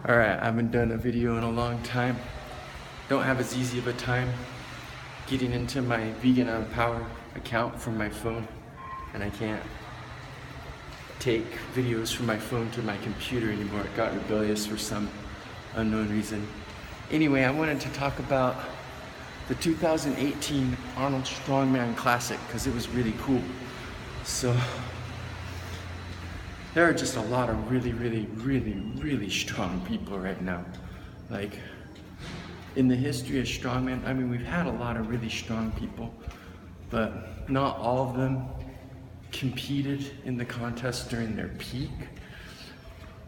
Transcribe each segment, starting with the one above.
Alright, I haven't done a video in a long time. Don't have as easy of a time getting into my Vegan on Power account from my phone, and I can't take videos from my phone to my computer anymore. It got rebellious for some unknown reason. Anyway, I wanted to talk about the 2018 Arnold Strongman Classic because it was really cool. So there are just a lot of really strong people right now. Like, in the history of strongman, I mean, we've had a lot of really strong people, but not all of them competed in the contest during their peak.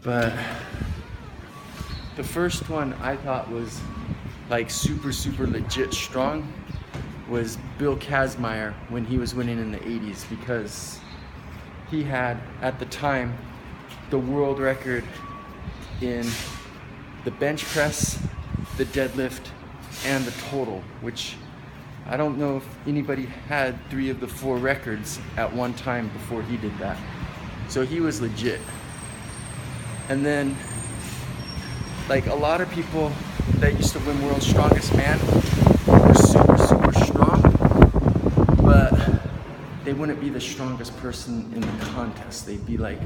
But the first one I thought was like super legit strong was Bill Kazmaier when he was winning in the 80s, because he had, at the time, the world record in the bench press, the deadlift, and the total, which I don't know if anybody had 3 of the 4 records at one time before he did that. So he was legit. And then, like, a lot of people that used to win World's Strongest Man were super strong, but they wouldn't be the strongest person in the contest. They'd be like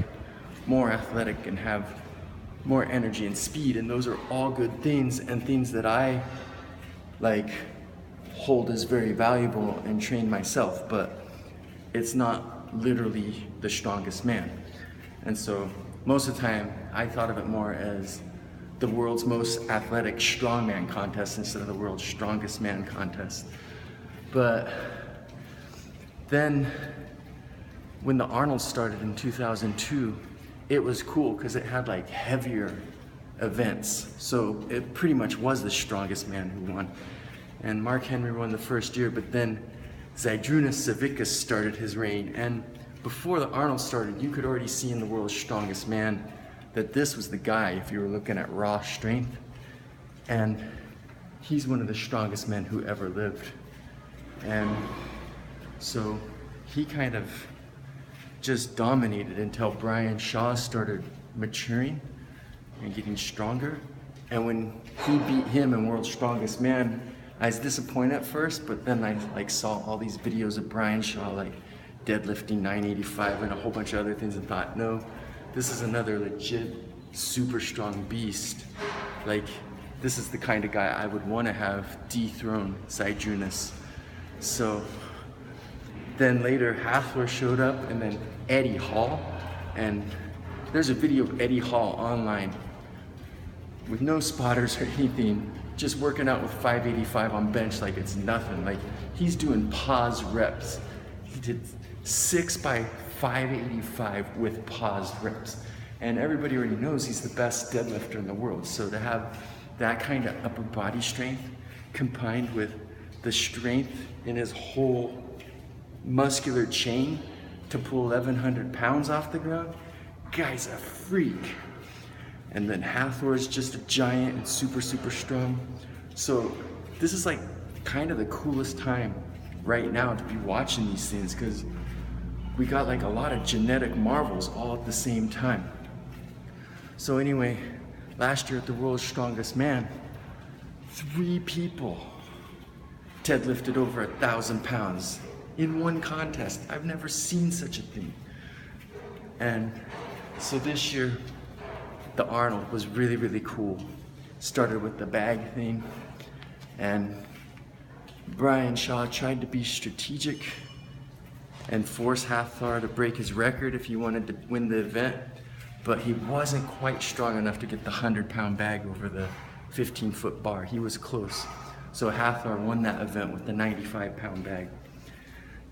more athletic and have more energy and speed, and those are all good things and things that I like hold as very valuable and train myself, but it's not literally the strongest man. And so most of the time I thought of it more as the world's most athletic strongman contest instead of the world's strongest man contest. But then when the Arnold started in 2002, it was cool because it had like heavier events. So it pretty much was the strongest man who won. And Mark Henry won the first year, but then Zydrunas Savickas started his reign. And before the Arnold started, you could already see in the world's strongest man that this was the guy if you were looking at raw strength. And he's one of the strongest men who ever lived. And so he kind of just dominated until Brian Shaw started maturing and getting stronger. And when he beat him in World's Strongest Man, I was disappointed at first, but then I like saw all these videos of Brian Shaw like deadlifting 985 and a whole bunch of other things and thought, no, this is another legit super strong beast. Like, this is the kind of guy I would want to have dethrone Zydrunas. So then later Hafthor showed up, and then Eddie Hall, and there's a video of Eddie Hall online with no spotters or anything, just working out with 585 on bench like it's nothing. Like, he's doing pause reps. He did 6 by 585 with paused reps. And everybody already knows he's the best deadlifter in the world. So to have that kind of upper body strength combined with the strength in his whole muscular chain to pull 1,100 pounds off the ground, guy's a freak. And then Hafthor is just a giant and super strong. So this is like kind of the coolest time right now to be watching these things, because we got like a lot of genetic marvels all at the same time. So anyway, last year at the World's Strongest Man, 3 people deadlifted over 1,000 pounds in one contest. I've never seen such a thing. And so this year, the Arnold was really cool. Started with the bag thing, and Brian Shaw tried to be strategic and force Hafthor to break his record if he wanted to win the event, but he wasn't quite strong enough to get the 100-pound bag over the 15-foot bar. He was close. So Hafthor won that event with the 95-pound bag.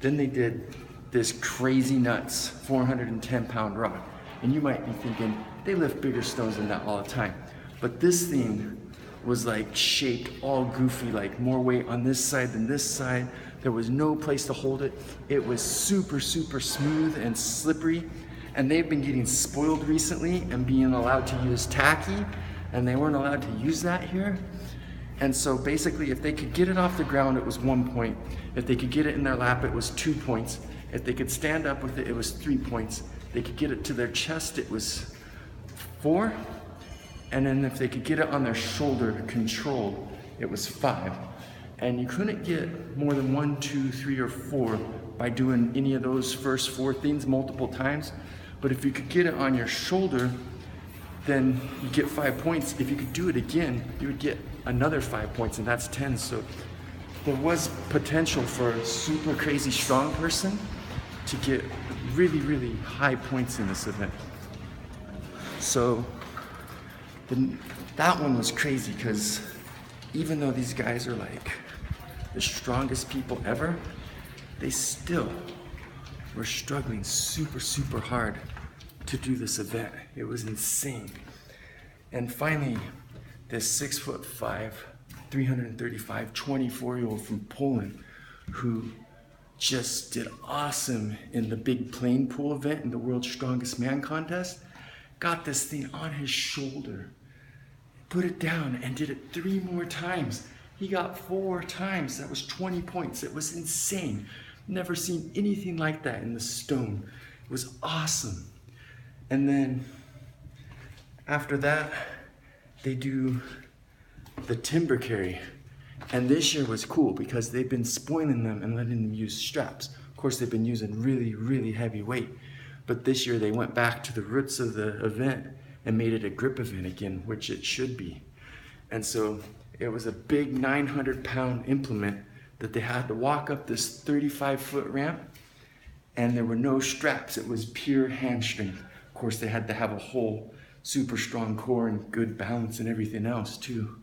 Then they did this crazy nuts 410-pound rock. And you might be thinking, they lift bigger stones than that all the time. But this thing was like shaped all goofy, like more weight on this side than this side. There was no place to hold it. It was super smooth and slippery. And they've been getting spoiled recently and being allowed to use tacky, and they weren't allowed to use that here. And so basically, if they could get it off the ground, it was 1 point. If they could get it in their lap, it was 2 points. If they could stand up with it, it was 3 points. They could get it to their chest, it was 4. And then if they could get it on their shoulder controlled, it was 5. And you couldn't get more than 1, 2, 3, or 4 by doing any of those first 4 things multiple times. But if you could get it on your shoulder, then you get 5 points. If you could do it again, you would get another 5 points, and that's 10. So there was potential for a super crazy strong person to get really, really high points in this event. So that one was crazy, because even though these guys are like the strongest people ever, they still were struggling super, super hard to do this event. It was insane. And finally, this 6'5", 335, 24-year-old from Poland, who just did awesome in the big plane pool event in the World's Strongest Man contest, got this thing on his shoulder, put it down, and did it 3 more times. He got 4 times. That was 20 points. It was insane. Never seen anything like that in the stone. It was awesome. And then after that, they do the timber carry. And this year was cool because they've been spoiling them and letting them use straps. Of course, they've been using really, really heavy weight. But this year they went back to the roots of the event and made it a grip event again, which it should be. And so it was a big 900-pound implement that they had to walk up this 35-foot ramp, and there were no straps. It was pure hand strength. Of course, they had to have a whole super strong core and good balance and everything else too.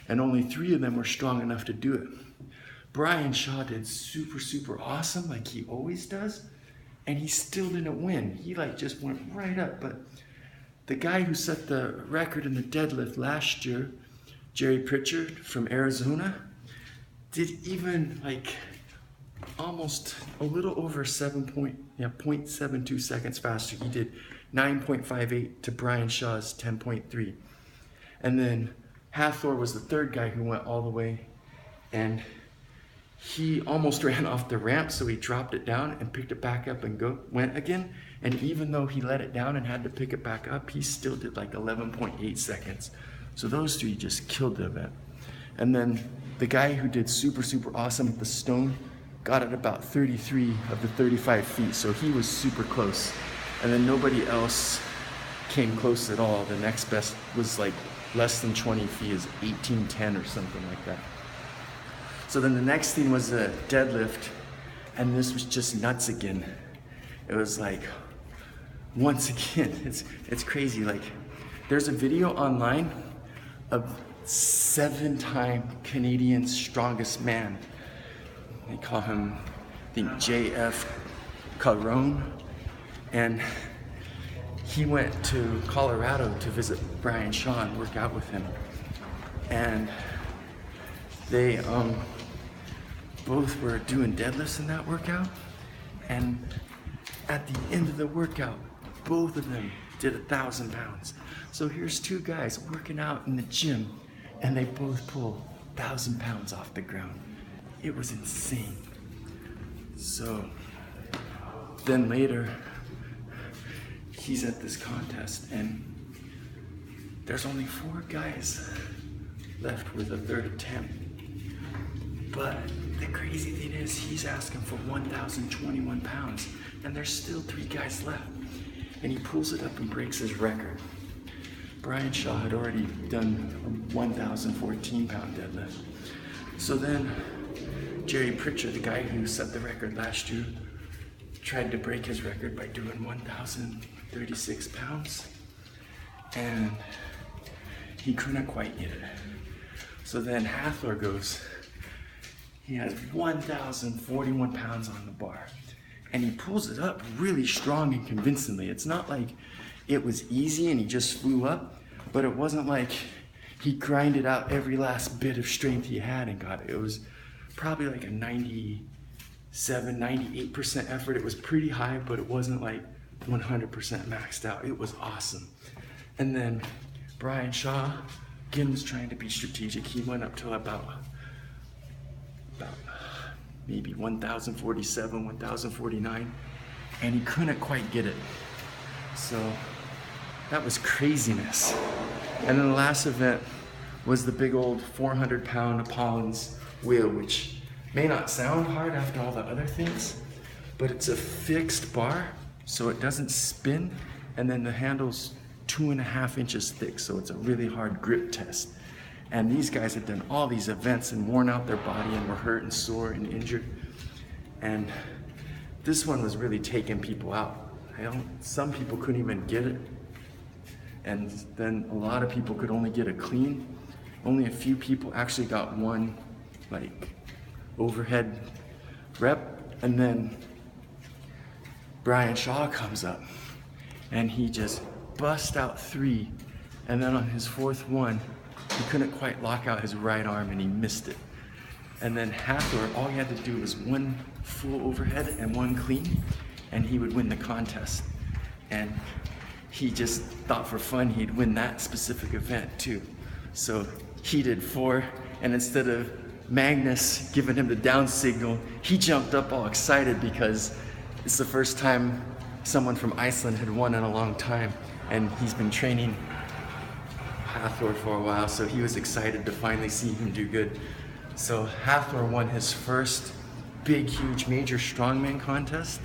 And only 3 of them were strong enough to do it. Brian Shaw did super, super awesome, like he always does, and he still didn't win. He like just went right up. But the guy who set the record in the deadlift last year, Jerry Pritchett from Arizona, did even like almost a little over 0.72 seconds faster. He did 9.58 to Brian Shaw's 10.3. And then Hafthor was the 3rd guy who went all the way, and he almost ran off the ramp, so he dropped it down and picked it back up and went again. And even though he let it down and had to pick it back up, he still did like 11.8 seconds. So those 3 just killed the event. And then the guy who did super, super awesome at the stone got it about 33 of the 35 feet, so he was super close. And then nobody else came close at all. The next best was like less than 20 feet, is 1810 or something like that. So then the next thing was a deadlift, and this was just nuts again. It was like, once again, it's crazy. Like, there's a video online of 7-time Canadian strongest man. They call him, I think, JF Caron. And he went to Colorado to visit Brian Shaw and work out with him. And they both were doing deadlifts in that workout. And at the end of the workout, both of them did 1,000 pounds. So here's 2 guys working out in the gym, and they both pulled 1,000 pounds off the ground. It was insane. So then later, he's at this contest, and there's only 4 guys left with a 3rd attempt. But the crazy thing is, he's asking for 1,021 pounds, and there's still 3 guys left. And he pulls it up and breaks his record. Brian Shaw had already done a 1,014-pound deadlift. So then Jerry Pritchett, the guy who set the record last year, tried to break his record by doing 1,036 pounds, and he couldn't quite get it. So then Hafthor goes, he has 1,041 pounds on the bar, and he pulls it up really strong and convincingly. It's not like it was easy and he just flew up, but it wasn't like he grinded out every last bit of strength he had and got it. It was probably like a 97, 98% effort. It was pretty high, but it wasn't like 100% maxed out. It was awesome. And then Brian Shaw, again, was trying to be strategic. He went up to about maybe 1,047, 1,049, and he couldn't quite get it. So that was craziness. And then the last event was the big old 400-pound Apollon's wheel, which may not sound hard after all the other things, but it's a fixed bar, so it doesn't spin, and then the handle's 2.5 inches thick, so it's a really hard grip test. And these guys had done all these events and worn out their body and were hurt and sore and injured. And this one was really taking people out. Some people couldn't even get it. And then a lot of people could only get a clean. Only a few people actually got one like overhead rep. And then Brian Shaw comes up and he just bust out 3. And then on his 4th one, he couldn't quite lock out his right arm and he missed it. And then Hafthor, all he had to do was 1 full overhead and 1 clean, and he would win the contest. And he just thought for fun he'd win that specific event too. So he did 4, and instead of Magnus giving him the down signal, he jumped up all excited because it's the first time someone from Iceland had won in a long time, and he's been training Hafthor for a while, so he was excited to finally see him do good. So Hafthor won his first big, huge, major strongman contest,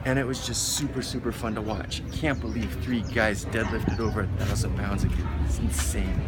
and it was just super, super fun to watch. I can't believe 3 guys deadlifted over 1,000 pounds again. It's insane.